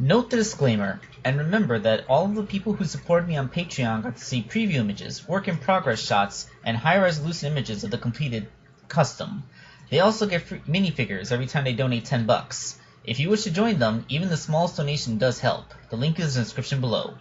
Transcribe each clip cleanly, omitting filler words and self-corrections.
Note the disclaimer, and remember that all of the people who supported me on Patreon got to see preview images, work in progress shots, and high resolution images of the completed custom. They also get free minifigures every time they donate $10. If you wish to join them, even the smallest donation does help. The link is in the description below.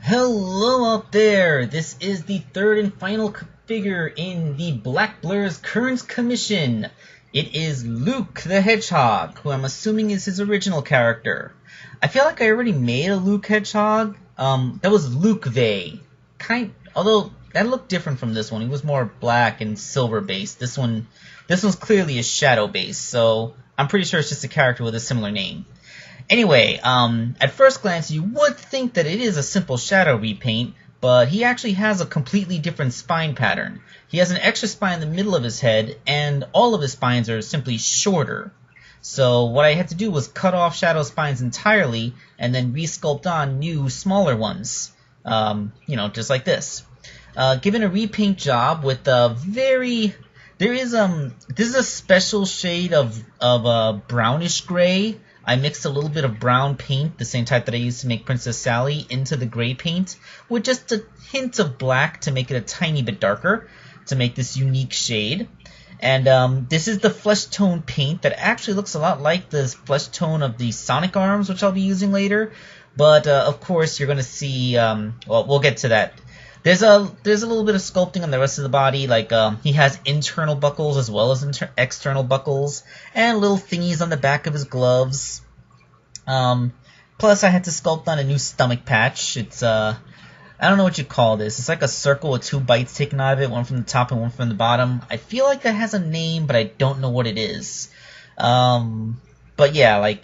Hello out there! This is the third and final figure in the Black Blur's current commission. It is Luke the Hedgehog, who I'm assuming is his original character. I feel like I already made a Luke Hedgehog. That was Luke Vey. Although that looked different from this one. He was more black and silver based. This one's clearly a shadow based, so I'm pretty sure it's just a character with a similar name. Anyway, at first glance you would think that it is a simple shadow repaint, but he actually has a completely different spine pattern. He has an extra spine in the middle of his head, and all of his spines are simply shorter. So what I had to do was cut off shadow spines entirely, and then resculpt on new, smaller ones. Just like this. Given a repaint job with a this is a special shade of brownish gray. I mixed a little bit of brown paint, the same type that I used to make Princess Sally, into the gray paint, with just a hint of black to make it a tiny bit darker, to make this unique shade. And this is the flesh tone paint that actually looks a lot like the flesh tone of the Sonic arms, which I'll be using later. But of course you're going to see, we'll get to that. There's a little bit of sculpting on the rest of the body, like he has internal buckles as well as external buckles, and little thingies on the back of his gloves. Plus I had to sculpt on a new stomach patch. It's I don't know what you call this. It's like a circle with two bites taken out of it, one from the top and one from the bottom. I feel like that has a name, but I don't know what it is. But yeah,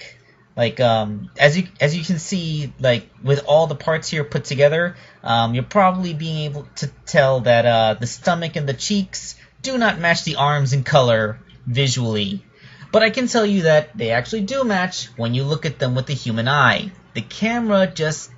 as you can see, like with all the parts here put together, you're probably being able to tell that the stomach and the cheeks do not match the arms in color visually. But I can tell you that they actually do match when you look at them with the human eye. The camera just,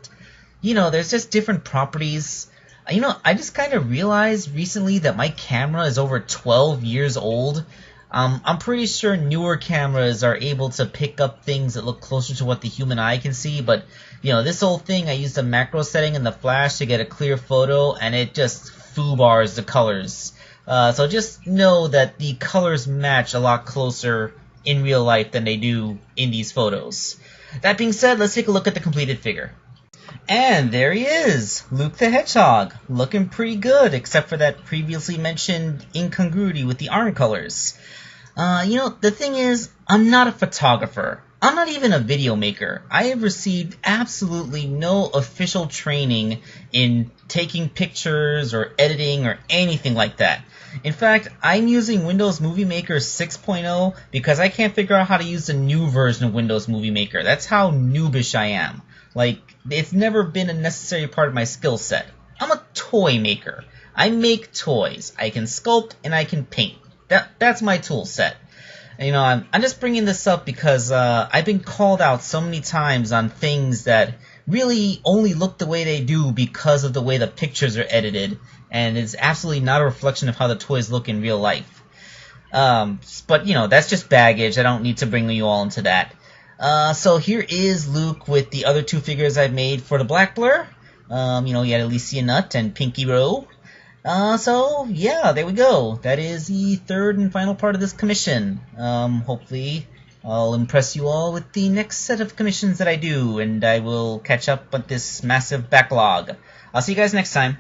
there's just different properties. I just kind of realized recently that my camera is over 12 years old. I'm pretty sure newer cameras are able to pick up things that look closer to what the human eye can see, but this whole thing, I used a macro setting in the flash to get a clear photo, and it just foobars the colors. So just know that the colors match a lot closer in real life than they do in these photos. That being said, let's take a look at the completed figure. And there he is, Luke the Hedgehog, looking pretty good, except for that previously mentioned incongruity with the arm colors. The thing is, I'm not a photographer. I'm not even a video maker. I have received absolutely no official training in taking pictures or editing or anything like that. In fact, I'm using Windows Movie Maker 6.0 because I can't figure out how to use the new version of Windows Movie Maker. That's how noobish I am. It's never been a necessary part of my skill set. I'm a toy maker. I make toys. I can sculpt and I can paint. That's my tool set. I'm just bringing this up because I've been called out so many times on things that really only look the way they do because of the way the pictures are edited, and it's absolutely not a reflection of how the toys look in real life. But that's just baggage. I don't need to bring you all into that. So here is Luke with the other two figures I've made for the Black Blur. You had Alicia Nutt and Pinky Rowe. So yeah, there we go. That is the third and final part of this commission. Hopefully I'll impress you all with the next set of commissions that I do, and I will catch up with this massive backlog. I'll see you guys next time.